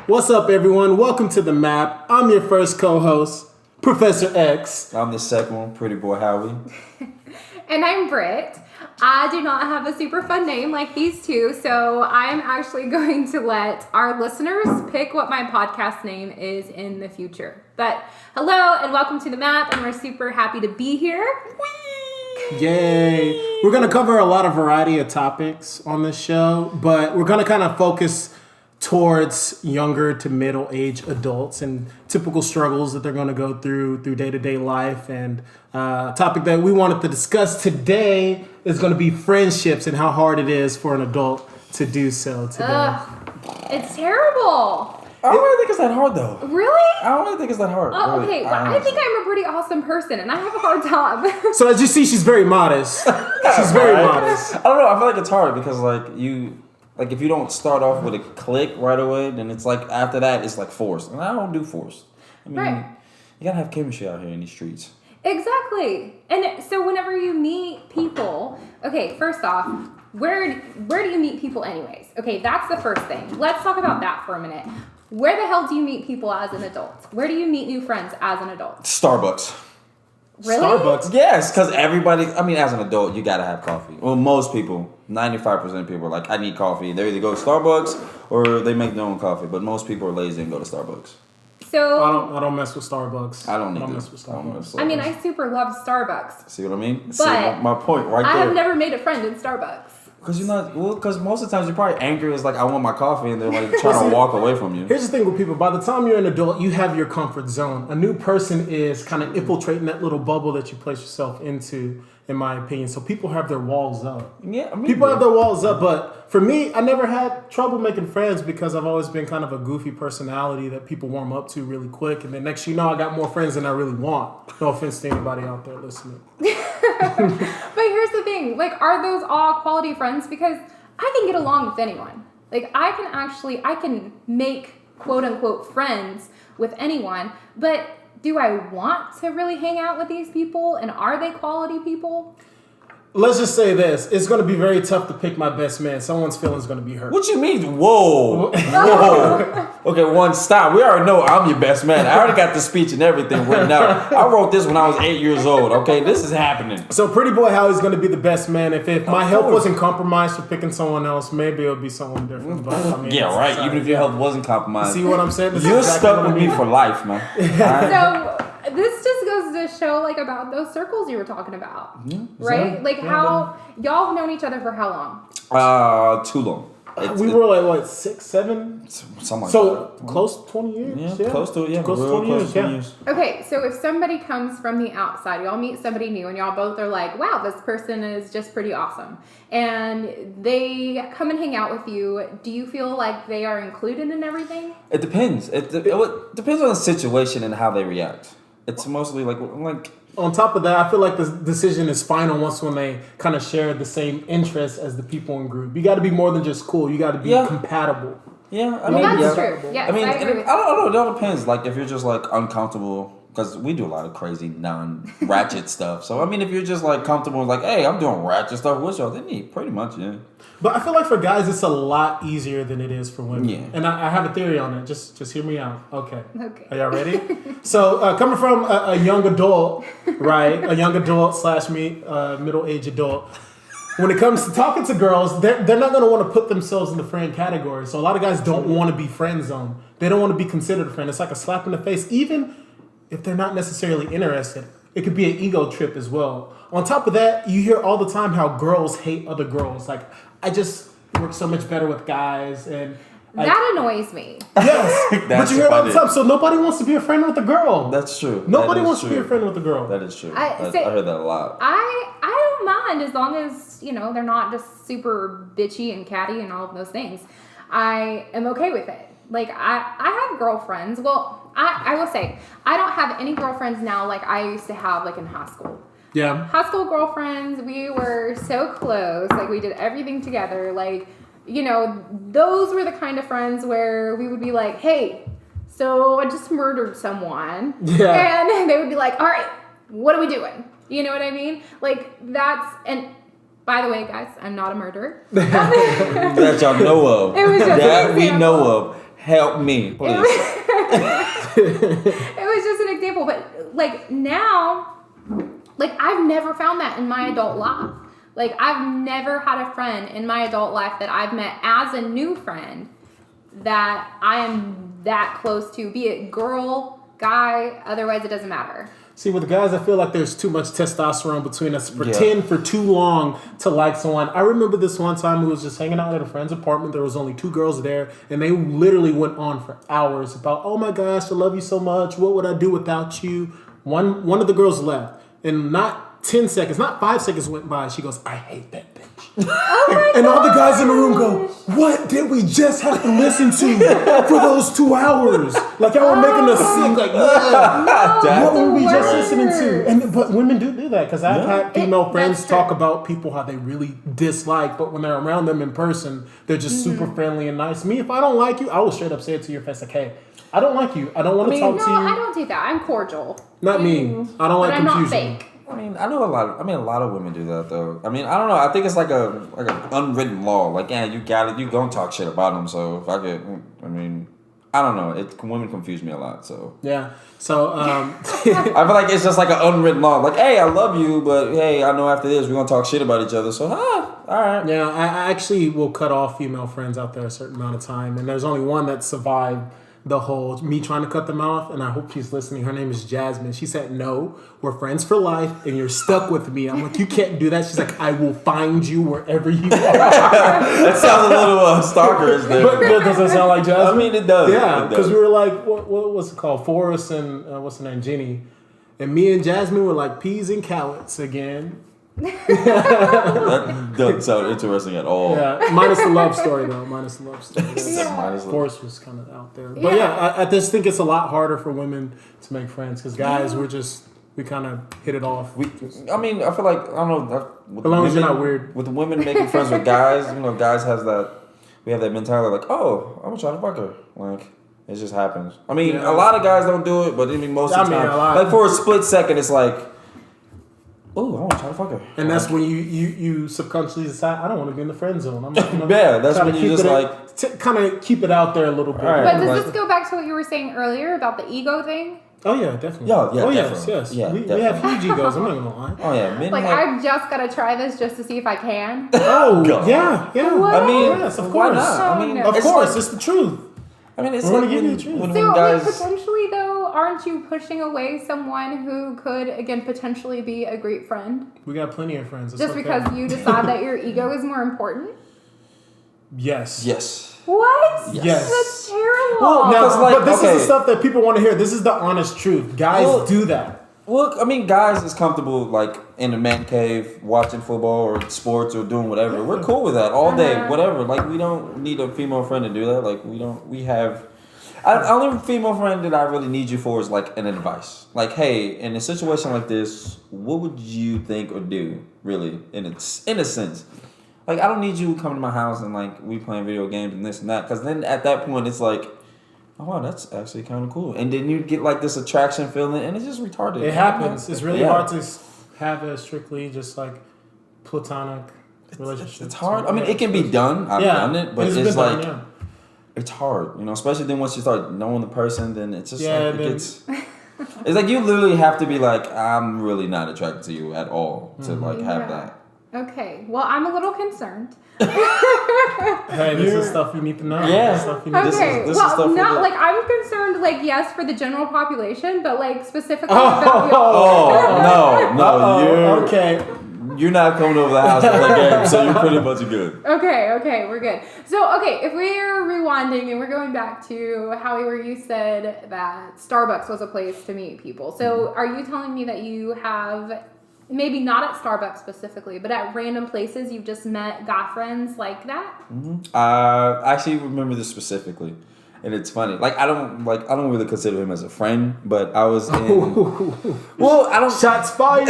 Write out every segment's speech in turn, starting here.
What's up, everyone? Welcome to The Map. I'm your first co-host, Professor X. I'm the second one, Pretty Boy Howie. And I'm Britt. I do not have a super fun name like these two, so I'm actually going to let our listeners pick what my podcast name is in the future. But hello and welcome to The Map, and we're super happy to be here. Whee! Yay! We're going to cover a lot of variety of topics on this show, but we're going to kind of focus towards younger to middle-aged adults and typical struggles that they're going to go through day-to-day life. And a topic that we wanted to discuss today is going to be friendships and how hard it is for an adult to do so today. It's terrible. I don't really think it's that hard, though. Really? I don't really think it's that hard. Oh, really, okay, but I think I'm a pretty awesome person, and I have a hard time. So as you see, she's very modest. She's very modest. I don't know. I feel like it's hard because, if you don't start off with a click right away, then it's like after that, it's like forced. And I don't do forced. I mean, Right. You gotta have chemistry out here in these streets. Exactly. And so whenever you meet people, okay, first off, where do you meet people anyways? Okay, that's the first thing. Let's talk about that for a minute. Where the hell do you meet people as an adult? Where do you meet new friends as an adult? Starbucks. Really? Starbucks. Yes, because everybody, as an adult, you gotta have coffee. Well, most people, 95% of people are like, I need coffee. They either go to Starbucks or they make their own coffee. But most people are lazy and go to Starbucks. So I don't mess with Starbucks. I don't mess with Starbucks. I mean, I super love Starbucks. See what I mean? But See my point right there. I have never made a friend in Starbucks. Because most of the times you're probably angry. It's like, I want my coffee, and they're like trying to walk away from you. Here's the thing with people. By the time you're an adult, you have your comfort zone. A new person is kind of infiltrating that little bubble that you place yourself into, in my opinion. So people have their walls up. Yeah, People have their walls up. But for me, I never had trouble making friends because I've always been kind of a goofy personality that people warm up to really quick. And then next you know, I got more friends than I really want. No offense to anybody out there listening. But here's the thing, are those all quality friends? Because I can get along with anyone. I can make quote unquote friends with anyone, but do I want to really hang out with these people? And are they quality people? Let's just say this. It's going to be very tough to pick my best man. Someone's feelings going to be hurt. What you mean? Whoa. Okay, one, stop. We already know I'm your best man. I already got the speech and everything written out. I wrote this when I was 8 years old, okay? This is happening. So Pretty Boy Howie's going to be the best man. If my health wasn't compromised for picking someone else, maybe it'll be someone different. But, Yeah, right. Even if your health wasn't compromised. See what I'm saying? You're exactly stuck with me for life, man. So this just goes to show about those circles you were talking about, right? How y'all have known each other for how long? Too long. We were 6, 7? Something like so that. close to 20 years? Yeah, close to it, yeah. Close to 20 years, yeah. Okay, so if somebody comes from the outside, y'all meet somebody new and y'all both are like, wow, this person is just pretty awesome. And they come and hang out with you. Do you feel like they are included in everything? It depends. It depends on the situation and how they react. It's mostly like on top of that, I feel like the decision is final once when they kind of share the same interests as the people in group. You got to be more than just cool. You got to be compatible. Yeah, that's true. Yes, I agree with I don't know. It all depends. If you're just uncomfortable, because we do a lot of crazy non-ratchet stuff. So if you're just comfortable, hey, I'm doing ratchet stuff with y'all, then yeah, pretty much, yeah. But I feel like for guys, it's a lot easier than it is for women. Yeah. And I have a theory on it. Just hear me out. Okay. Okay. Are y'all ready? So coming from a young adult, right? A young adult / middle-aged adult. When it comes to talking to girls, they're not going to want to put themselves in the friend category. So a lot of guys don't want to be friend zoned. They don't want to be considered a friend. It's like a slap in the face, even if they're not necessarily interested. It could be an ego trip as well. On top of that, you hear all the time how girls hate other girls. I just work so much better with guys, and that annoys me. Yes, but you hear it all the time. So nobody wants to be a friend with a girl. That's true. Nobody wants to be a friend with a girl. That is true. I heard that a lot. I don't mind as long as they're not just super bitchy and catty and all of those things. I am okay with it. I have girlfriends. Well, I will say I don't have any girlfriends now like I used to have in high school. Yeah. High school girlfriends, we were so close. We did everything together. Those were the kind of friends where we would be like, hey, so I just murdered someone. Yeah. And they would be like, all right, what are we doing? You know what I mean? And by the way, guys, I'm not a murderer. That y'all know of. It was just that we know of. Help me, please. It was just an example, but like now, like I've never found that in my adult life. Like I've never had a friend in my adult life that I've met as a new friend that I am that close to, be it girl, guy, otherwise it doesn't matter. See, with guys, I feel like there's too much testosterone between us to pretend for too long to like someone. I remember this one time we was just hanging out at a friend's apartment. There was only 2 girls there, and they literally went on for hours about, oh my gosh, I love you so much. What would I do without you? One of the girls left, and not 10 seconds, not 5 seconds went by. She goes, I hate that bitch. And all the guys in the room go, what did we just have to listen to for those 2 hours? Like y'all were making us sick. Like, what were we just listening to? But women do that, because I've had female friends talk about people how they really dislike, but when they're around them in person, they're just super friendly and nice. Me, if I don't like you, I will straight up say it to your face, like, hey, I don't like you. I don't want to talk to you. No, I don't do that. I'm cordial. Not me. I don't like but I'm confusion. not fake. I mean, I know a lot. A lot of women do that though. I mean, I don't know. I think it's like an unwritten law. Like, yeah, you got it. You gonna talk shit about them. So if I get, I mean, I don't know. Women confuse me a lot. So yeah. So I feel like it's just like an unwritten law. Like, hey, I love you, but hey, I know after this we're gonna talk shit about each other. So all right. Yeah, I actually will cut off female friends out there a certain amount of time, and there's only one that survived the whole me trying to cut them off, and I hope she's listening. Her name is Jasmine. She said, no, we're friends for life and you're stuck with me. I'm like, you can't do that. She's like, I will find you wherever you are. That sounds a little stalkerish there. But does that sound like Jasmine? I mean, it does. Yeah, because we were like, what's it called? Forrest and what's her name? Jenny. And me and Jasmine were like peas and carrots again. That doesn't sound interesting at all. Yeah, minus the love story though. Minus the love story. Minus the- Forrest was kind of out there, but yeah, I just think it's a lot harder for women to make friends, because guys, we kind of hit it off. I mean, I feel like, I don't know. With As long as you're women- not weird. With women making friends with guys, guys has that. We have that mentality like, oh, I'm gonna try to fuck her. Like, it just happens. I mean, a lot of guys don't do it, but I mean, most of the time, a lot. like for a split second, it's like, oh, I want to try to fuck her. And that's when you subconsciously decide, I don't want to be in the friend zone. I'm Yeah, that's when you just kind of keep it out there a little bit. Right. But does Like- this go back to what you were saying earlier about the ego thing? Oh yeah, definitely. Yeah, oh definitely. yes. Yeah, we have huge egos. I'm not gonna lie. Oh yeah, men Like, have, I've just got to try this just to see if I can. Oh God. yeah. What? I mean, Yes, of why course. not? I mean, No. Of it's course, like- it's the truth. I mean, it's We're like gonna give you when, the truth. when So, guys. potentially, though, aren't you pushing away someone who could, again, potentially be a great friend? We got plenty of friends. It's Just okay. because you decide that your ego is more important? Yes. Yes. What? Yes. That's terrible. Now, Because, like, but this is okay. the stuff that people want to hear. This is the honest truth. Guys Well- do that. Well, I mean, guys is comfortable like in a man cave watching football or sports or doing whatever. We're cool with that all day, whatever. Like, we don't need a female friend to do that. Like, we have. Only female friend that I really need you for is like an advice. Like, hey, in a situation like this, what would you think or do? Really, in a sense. Like, I don't need you coming to my house and like we playing video games and this and that. Because then at that point, it's like, oh wow, that's actually kind of cool. And then you get like this attraction feeling, and it's just retarded. It happens. It's really hard to have a strictly just like platonic relationship. It's hard. I mean, it can be done. I've done it, but it's been like done, it's hard. Especially then once you start knowing the person, then it's just Yeah, like it then- gets. It's like you literally have to be like, I'm really not attracted to you at all to like have that. Okay, well, I'm a little concerned. Hey, this is stuff you need to know. Yeah. This is stuff you need to Okay, this is well, stuff not that- like I'm concerned, like, yes, for the general population, but like specifically Oh. about your. Oh no, Oh, okay. you're not coming over the house to play games, so you're pretty much good. Okay, we're good. So, okay, if we're rewinding and we're going back to Howie, where you said that Starbucks was a place to meet people. So, are you telling me that you have, maybe not at Starbucks specifically, but at random places you've just met guy friends like that? I actually remember this specifically, and it's funny. Like I don't really consider him as a friend, but I was in. Well, I don't. Shots fired.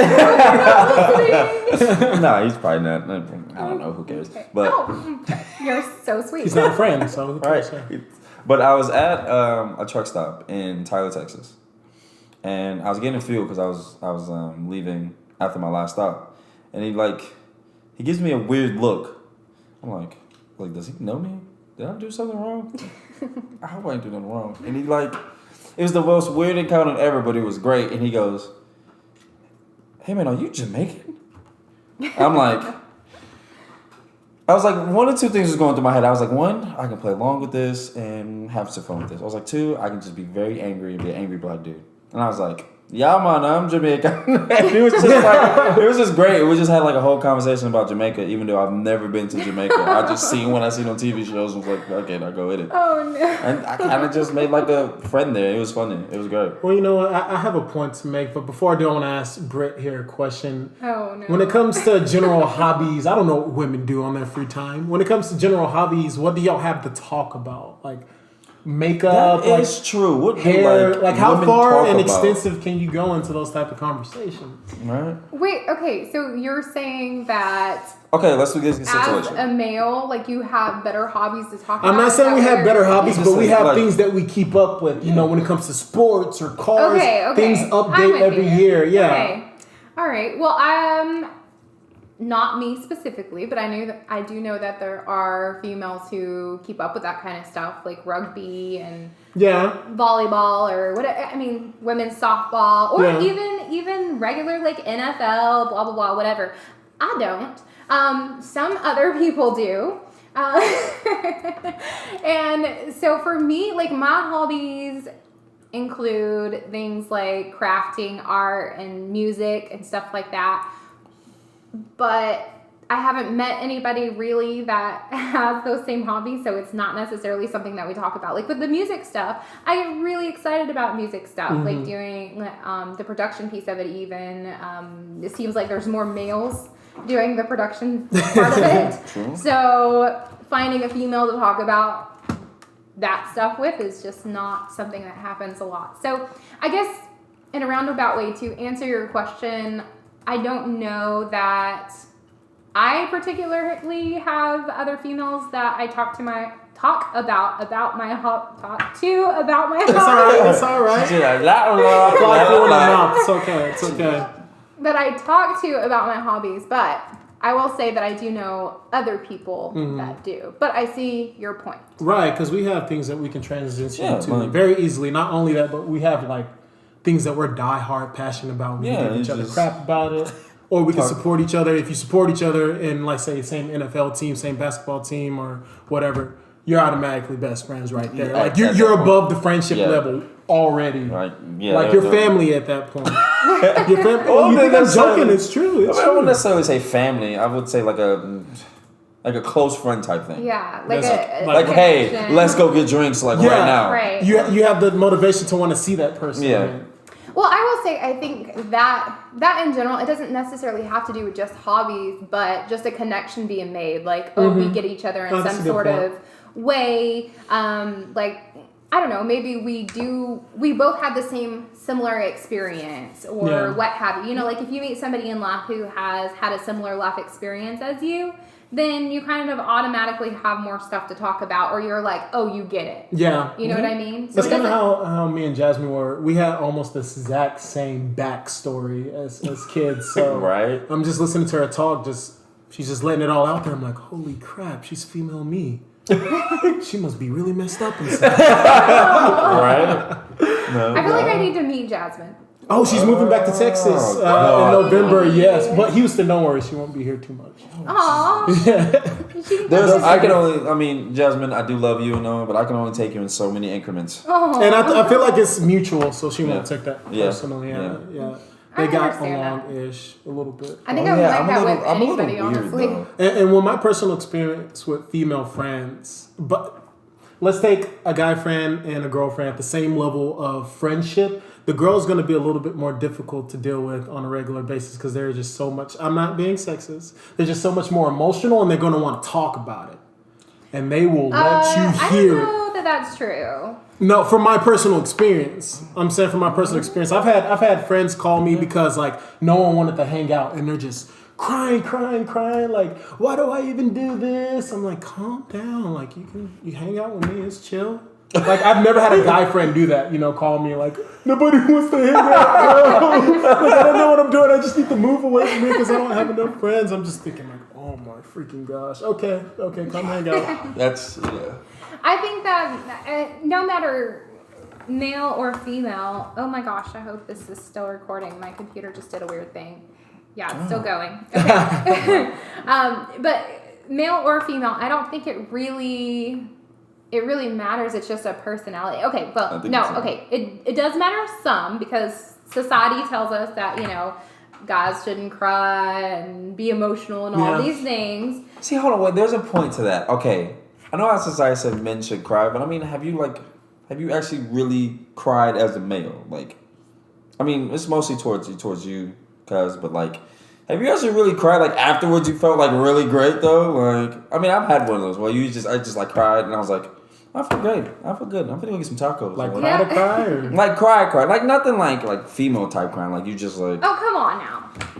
No, he's probably not. I don't know. Who cares? But Okay. You're so sweet. He's not a friend, so who right. cares? But I was at a truck stop in Tyler, Texas, and I was getting fuel because I was leaving after my last stop, and he gives me a weird look. I'm like, does he know me? Did I do something wrong? I hope I ain't do nothing wrong. And he like, it was the most weird encounter ever, but it was great. And he goes, "Hey man, are you Jamaican?" I'm like, I was like, one or two things was going through my head. I was like, one, I can play along with this and have some fun with this. I was like, two, I can just be very angry and be an angry black dude. And I was like, yeah, man, I'm Jamaican. And it was just like, it was just great. We just had like a whole conversation about Jamaica, even though I've never been to Jamaica. I just seen when I seen on TV shows, was like, okay, now go with it. Oh no. And I kind of just made like a friend there. It was funny. It was great. Well, you know what? I have a point to make, but before I do, I want to ask Britt here a question. Oh no. When it comes to general hobbies, I don't know what women do on their free time. When it comes to general hobbies, what do y'all have to talk about? Like makeup, That is true. What do, hair, like how women far talk and about? extensive can you go into those type of conversations? Right? Wait, okay, so you're saying that Okay, let's look at this as situation. a male, like you have better hobbies to talk about? I'm not Is saying that we what have you're better saying? hobbies, Just but we saying, have like- things that we keep up with. You know, when it comes to sports or cars, Okay. things I'm update with every you. year. Yeah. Okay. All right. Well, not me specifically, but I do know that there are females who keep up with that kind of stuff, like rugby and Yeah. volleyball or what. I mean, women's softball, or Yeah. even regular like NFL, blah blah blah, whatever. I don't. Some other people do. And so for me, like my hobbies include things like crafting, art, and music and stuff like that. But I haven't met anybody really that has those same hobbies, so it's not necessarily something that we talk about. Like with the music stuff, I get really excited about music stuff, like doing the production piece of it even. It seems like there's more males doing the production part of it. True. So finding a female to talk about that stuff with is just not something that happens a lot. So I guess in a roundabout way to answer your question, I don't know that I particularly have other females that I talk to about my It's all right. It's all right. Fly through in the mouth. It's okay. It's okay. that I talk to about my hobbies, but I will say that I do know other people that do. But I see your point. Right, because we have things that we can transition Yeah, to like- very easily. Not only that, but we have like things that we're diehard passionate about. We Yeah, can give it's each other just- crap about it. Or we can Talk- support each other. If you support each other in, like, say, same NFL team, same basketball team, or whatever, you're automatically best friends right there. Yeah, Like, at you're that point. above the friendship Yeah. level already. Like, yeah, Like, they're- your family at that point. Your family. Oh, You think I'm that's so- joking? It's true. It's I wouldn't true. necessarily say family. I would say like a close friend type thing. Yeah, like That's a Like, hey, connection. let's go get drinks like Yeah. right now. Right. You have the motivation to want to see that person. Yeah. man. Well, I will say I think that in general, it doesn't necessarily have to do with just hobbies, but just a connection being made. Like, we get each other in Oh, that's some a good sort point. of way. Like, I don't know, maybe we both had the same similar experience or Yeah. what have you. You know, like if you meet somebody in life who has had a similar life experience as you, then you kind of automatically have more stuff to talk about, or you're like, oh, you get it. Yeah. You know what I mean? So That's it kind of doesn't- how me and Jasmine were. We had almost the exact same backstory as kids. So Right. I'm just listening to her talk. She's just letting it all out there. I'm like, holy crap, she's female me. She must be really messed up inside. Right? No. I feel like I need to meet Jasmine. Oh, she's moving back to Texas in God. November. Yes, but Houston, don't worry, she won't be here too much. Aww. I can only, I mean, Jasmine, I do love you and all, but I can only take you in so many increments. Oh. And I feel like it's mutual, so she won't Yeah. take that Yeah. personally. Yeah. I They got understand that. along-ish a little bit. I think Oh, I would yeah, like I'm that a little- with I'm a little anybody, weird, honestly. though. And with my personal experience with female friends, but let's take a guy friend and a girlfriend at the same level of friendship. The girl's going to be a little bit more difficult to deal with on a regular basis because there's just so much. I'm not being sexist. They're just so much more emotional, and they're going to want to talk about it, and they will let you I hear don't it. know that that's true. No, from my personal experience. I'm saying from my personal experience. I've had friends call me because like no one wanted to hang out and they're just crying, like, why do I even do this? I'm like, calm down. Like you hang out with me, it's chill. Like I've never had a guy friend do that, call me like, nobody wants to hang out. Bro. Like, I don't know what I'm doing. I just need to move away from here because I don't have enough friends. I'm just thinking like, oh my freaking gosh. Okay, come hang out. That's, yeah. I think that no matter male or female, oh my gosh, I hope this is still recording. My computer just did a weird thing. Yeah, it's still going. Okay. But male or female, I don't think it really matters. It's just a personality. Okay, well, no, okay. It does matter some because society tells us that, guys shouldn't cry and be emotional and all these things. See, hold on, wait, there's a point to that. Okay. I know how society said men should cry, but I mean, have you actually really cried as a male? Like, I mean, it's mostly towards you, cuz, but like, have you actually really cried? Like afterwards, you felt like really great though. Like, I mean, I've had one of those where I just like cried and I was like, I feel great. I feel good. I'm gonna go get some tacos. Like cry to cry, or like cry, like nothing like female type crying. Like you just like. Oh, come on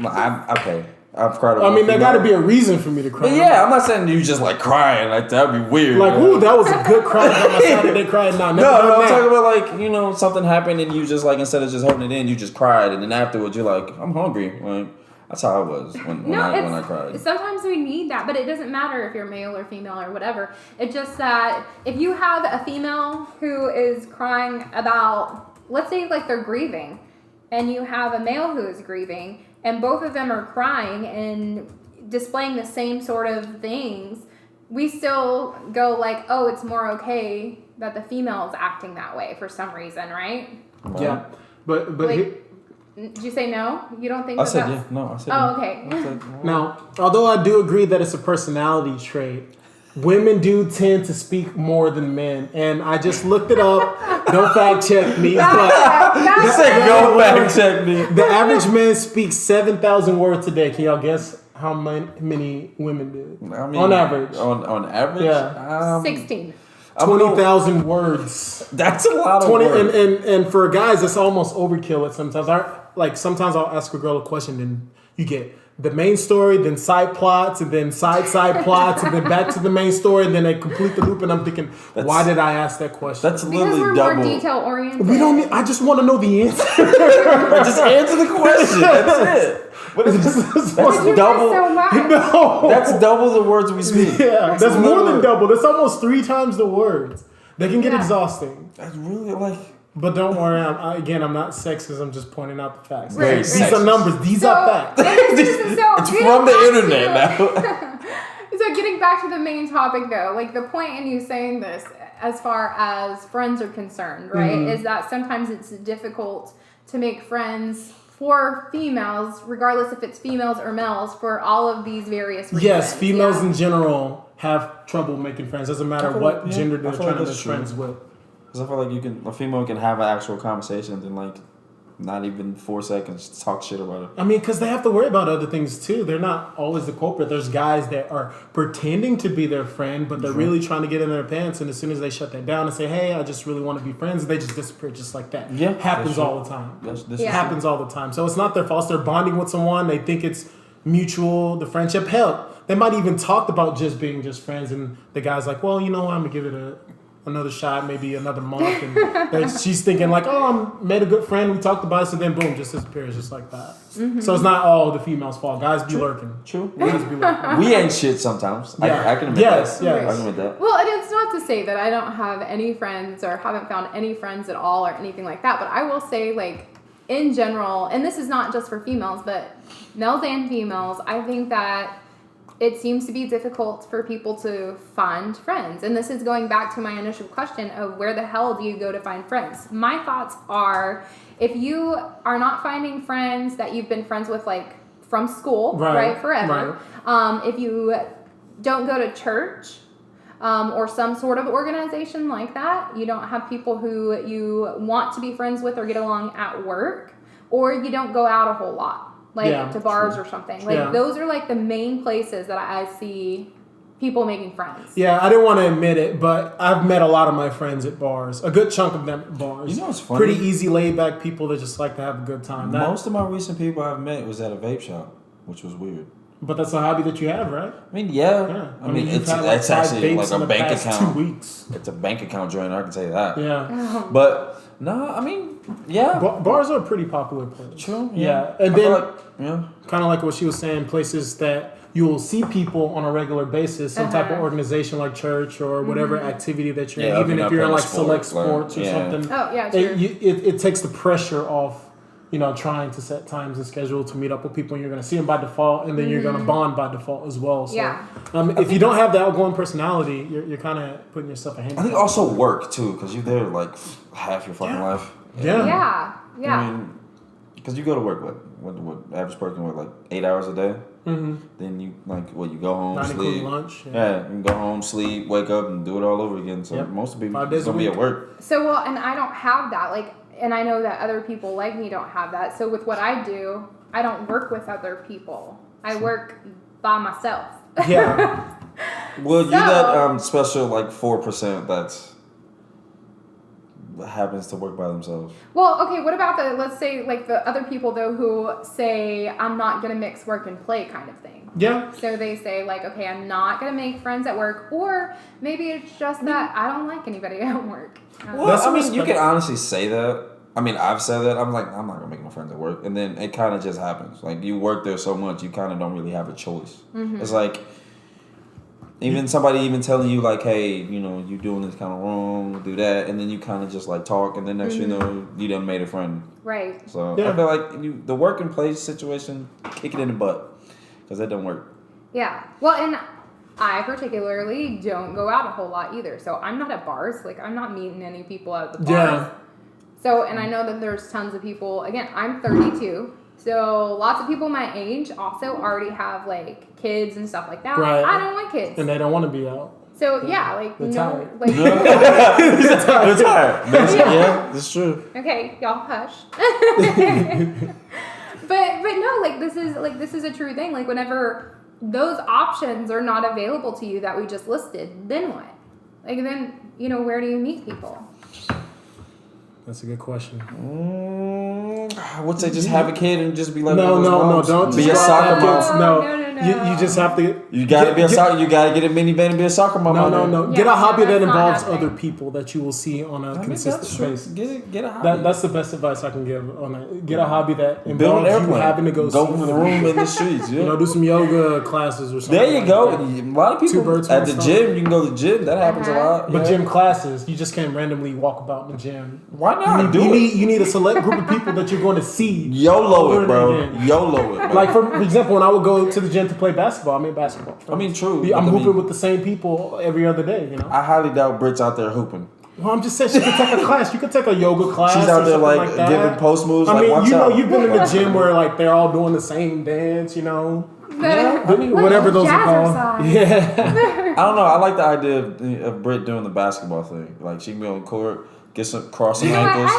now. Okay. I've cried. I mean, there got to be a reason for me to cry. But yeah, I'm not saying you just like crying. Like that'd be weird. Like, ooh, that was a good cry. Got my Saturday crying. No, I'm talking about like something happened and you just like instead of just holding it in, you just cried and then afterwards you're like, I'm hungry. Like that's how I was when I cried. Sometimes we need that, but it doesn't matter if you're male or female or whatever. It's just that if you have a female who is crying about, let's say like they're grieving, and you have a male who is grieving, and both of them are crying and displaying the same sort of things, we still go like, oh, it's more okay that the female is acting that way for some reason, right? Yeah, but did you say no? You don't think I that said that's... yeah. No, I said Oh, no. okay. Now, although I do agree that it's a personality trait, women do tend to speak more than men, and I just looked it up. Don't fact check me, but You said go fact check me. the average man speaks 7,000 words a day. Can y'all guess how many women do? I mean, on average. On average, Yeah. 16. 20,000 words. That's a lot of 20 words. and for guys, it's almost overkill. At sometimes I'll ask a girl a question, and you get the main story, then side plots, and then side plots, and then back to the main story, and then they complete the loop. And I'm thinking, why did I ask that question? That's Because literally we're double. more detail oriented. We don't need. I just want to know the answer. Just answer the question. That's it. But that's You double. guys so much. No. That's double the words we speak. Yeah, that's more than literally- double. That's almost 3 times the words. They can get Yeah. exhausting. That's really like. But don't worry, I'm not sexist. I'm just pointing out the facts. Very These sexist. are numbers. These are facts. It's from the internet now. So getting back to the main topic though, like the point in you saying this, as far as friends are concerned, right, is that sometimes it's difficult to make friends for females, regardless if it's females or males, for all of these various reasons. Yes, females yeah. in general have trouble making friends. Doesn't matter I feel what like- gender I they're feel trying like to that's make true. friends with. Because I feel like a female can have an actual conversation and then like not even 4 seconds talk shit about it. I mean, because they have to worry about other things too. They're not always the culprit. There's guys that are pretending to be their friend, but they're really trying to get in their pants. And as soon as they shut that down and say, "Hey, I just really want to be friends," they just disappear just like that. Yeah, happens that's true. all the time. This Yeah. Happens all the time. So it's not their fault. They're bonding with someone. They think it's mutual. The friendship. Hell, they might even talk about just being just friends, and the guy's like, "Well, you know, I'm gonna give it another shot, maybe another month." And she's thinking like, "Oh, I made a good friend. We talked about it." So then, boom, just disappears just like that. So it's not all the female's fault. Guys be lurking. True. Guys be lurking. We ain't shit sometimes. Yeah. I can admit Yes, that. yes. I can admit that. Well, and it's not to say that I don't have any friends or haven't found any friends at all or anything like that, but I will say, like, in general, and this is not just for females, but males and females, I think that it seems to be difficult for people to find friends. And this is going back to my initial question of where the hell do you go to find friends? My thoughts are, if you are not finding friends that you've been friends with, like, from school, right forever, if you don't go to church, or some sort of organization like that, you don't have people who you want to be friends with or get along at work, or you don't go out a whole lot, like to bars or something. Like those are like the main places that I see people making friends. Yeah, I didn't want to admit it, but I've met a lot of my friends at bars. A good chunk of them at bars. You know what's funny? Pretty easy, laid back people that just like to have a good time. Most of my recent people I've met was at a vape shop, which was weird. But that's a hobby that you have, right? I mean, yeah. Yeah. I mean, you've it's had, like, 5 actually dates like in a the bank past account. 2 weeks. It's a bank account joint, I can tell you that. Yeah. But no, I mean, yeah. Bars are a pretty popular place. True. Yeah. And I feel then, like, yeah. kind of like what she was saying, places that you will see people on a regular basis, some type of Uh-huh. organization like church or whatever activity that you're in, Yeah, even if if you're you're in not like playing select sport, sports or yeah. something. Oh, yeah, true. It takes the pressure off, trying to set times and schedule to meet up with people, and you're going to see them by default, and then you're going to bond by default as well. So, Yeah. if you don't have the outgoing personality, you're kind of putting yourself a I think handicap. also work too, because you're there like half your fucking life. Yeah. Yeah. Yeah. I mean, because you go to work what average person work like 8 hours a day. Mm-hmm. Then you you go home, Not including sleep. lunch. Yeah, you can go home, sleep, wake up, and do it all over again. So Yep. most of the people 5 days it's gonna a be week. at work. So, well, and I don't have that. Like, and I know that other people like me don't have that. So with what I do, I don't work with other people. I work by myself. Yeah. Well, you So- that special like 4% that's happens to work by themselves. Well, okay, what about let's say, like, the other people, though, who say, I'm not going to mix work and play kind of thing. Yeah. So they say, like, okay, I'm not going to make friends at work, or maybe it's just that I don't like anybody at work. Well, That's I mean, respect- you can honestly say that. I mean, I've said that. I'm like, I'm not gonna make no friends at work, and then it kind of just happens. Like you work there so much, you kind of don't really have a choice. It's like even somebody even telling you like, hey, you doing this kind of wrong, do that, and then you kind of just like talk, and then next you know, you done made a friend. Right. So Yeah. I feel like the work and play situation, kick it in the butt, because that don't work. Yeah. Well, and I particularly don't go out a whole lot either. So I'm not at bars. Like, I'm not meeting any people at the bars. Yeah. So, and I know that there's tons of people, again, I'm 32. So lots of people my age also already have, like, kids and stuff like that. Right. I don't want kids. And they don't want to be out. So, yeah, like, They're no, tired. like, They're tired. Yeah, that's true. okay, y'all hush. but no, like, this is a true thing. Like, whenever those options are not available to you that we just listed, then what? Like, then, where do you meet people? That's a good question. I would say just have a kid and just be like No, one of those moms. don't be a just soccer have mom. kids. No. You just have to. You gotta be a soccer. You gotta get a minivan and be a soccer mom. No. Yeah, Get a hobby no, that that's not involves happening. other people that you will see on a I mean, consistent that's true. basis. Get a hobby. That's the best advice I can give on that. Get a hobby that Build an involves you airplane. having to go see for the room in the streets. Yeah. do some yoga classes or something. There you like go. that. A lot of Two people birds, at one the stone. gym. You can go to the gym. That happens a lot. But yeah. gym classes, you just can't randomly walk about in the gym. Why not? You need a select group of people that you're going to see. YOLO over it, bro. and again. YOLO it. Bro. Like for example, when I would go to the gym to play basketball, I mean basketball. I mean, true. I'm I hooping mean, with the same people every other day. I highly doubt Brit's out there hooping. Well, I'm just saying she could take a class. You could take a yoga class. She's out or there something like that. giving post moves. I like, mean, watch out. you've been in the gym where like they're all doing the same dance. Whatever those are called. Jazzercise. Yeah. I don't know. I like the idea of Brit doing the basketball thing. Like she can be on court, get some crossing You know what? ankles.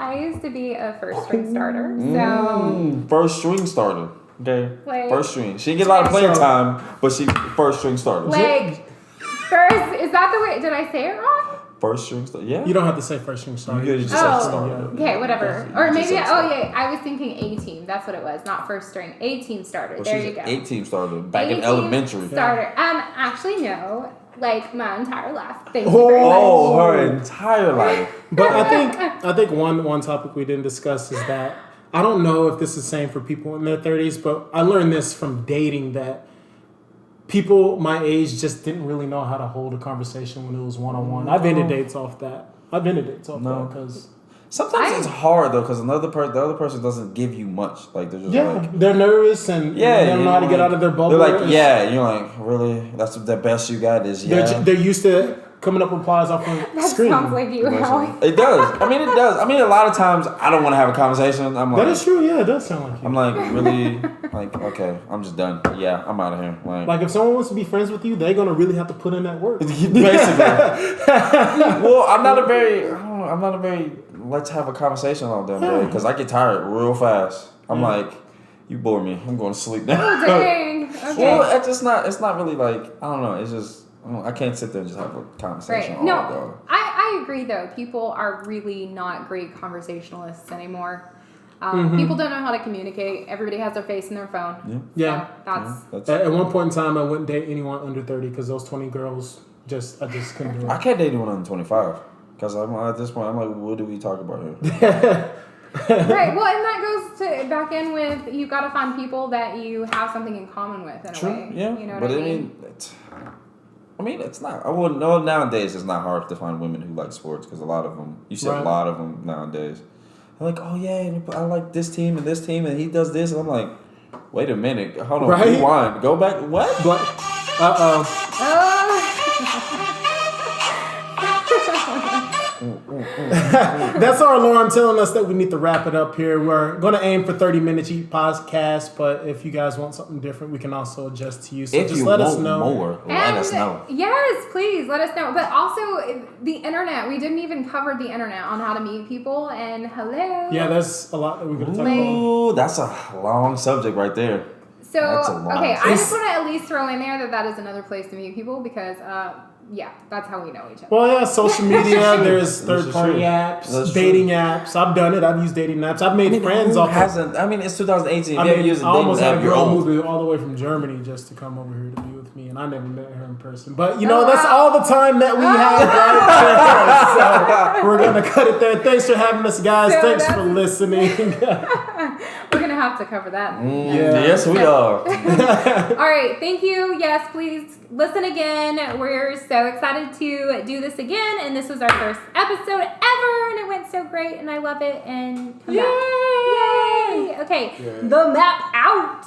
I used to be a first string starter. So, First string starter. Okay. Like- First string. She didn't get a lot of playing So- time, but she first string starter. like, first, is that the way? Did I say it wrong? First string starter. Yeah. You don't have to say first string starter. You just say said Oh, starter. okay, whatever. You Or just maybe, said starter. I was thinking A team. That's what it was, not first string. A team starter. Well, There she's you go. an 18 starter back in A-team elementary. Starter. Actually, no. Like my entire life. Thank you very much. Oh, her entire life. But I think one topic we didn't discuss is that I don't know if this is the same for people in their 30s, but I learned this from dating that people my age just didn't really know how to hold a conversation when it was one-on-one. I've ended dates off that. I've ended dates off No. that because Sometimes it's hard though, because the other person doesn't give you much. Like they're just like, they're nervous and yeah, they don't know how to get out of their bubble. They're like, It's- yeah, you're like, really? That's the best you got is yeah. They're used to coming up with replies off the That screen. sounds like you, Howie. It does. I mean, it does. I mean, a lot of times I don't want to have a conversation. I'm like, That is true. Yeah, it does sound like you. I'm like, really? Like, okay, I'm just done. Yeah, I'm out of here. Like if someone wants to be friends with you, they're gonna really have to put in that work. Basically. Well, I'm not a very let's have a conversation all damn day because I get tired real fast. I'm like, you bore me. I'm going to sleep now. Oh, dang. Okay. Well, it's not really like, I don't know. It's just, I can't sit there and just have a conversation Right. all No, day. I agree though. People are really not great conversationalists anymore. Mm-hmm. People don't know how to communicate. Everybody has their face in their phone. Yeah. So that's At one point in time, I wouldn't date anyone under 30 because those 20 girls I just couldn't do I it. can't date anyone under 25 because I'm at this point, I'm like, what do we talk about here? Right. Well, and that goes to back in with you got to find people that you have something in common with in a True. way. Yeah. You know But what I mean? it's not. I wouldn't know nowadays. It's not hard to find women who like sports because a lot of them. You see Right. a lot of them nowadays. They're like, oh yeah, I like this team, and he does this, and I'm like, wait a minute, hold on, Right? rewind, go back, what? But oh. That's our alarm telling us that we need to wrap it up here. We're going to aim for 30 minutes each podcast, but if you guys want something different, we can also adjust to you. So If just you let want us know. more, let us know. Yes, please let us know. But also the internet. We didn't even cover the internet on how to meet people. And hello. Yeah, that's a lot that we're going to talk about. Ooh, that's a long subject right there. So That's a lot. okay, I just want to at least throw in there that is another place to meet people because yeah, that's how we know each other. Well, yeah, social media, there's This is third-party true. apps, That's dating apps. I've done it. I've used dating apps. I've made friends Who off of hasn't? I mean, it's 2018. If I you ever mean, use a I almost dating had a app, you're girl old. move all the way from Germany just to come over here to be with me, and I never met her in person. But, you know, that's all the time that we have right there. So we're going to cut it there. Thanks for having us, guys. So Thanks for that's- listening. We're gonna have to cover that. Yeah. Yes, we are. All right, thank you. Yes, please listen again. We're so excited to do this again, and this was our first episode ever, and it went so great, and I love it. And come back. Yay! Okay, the map out.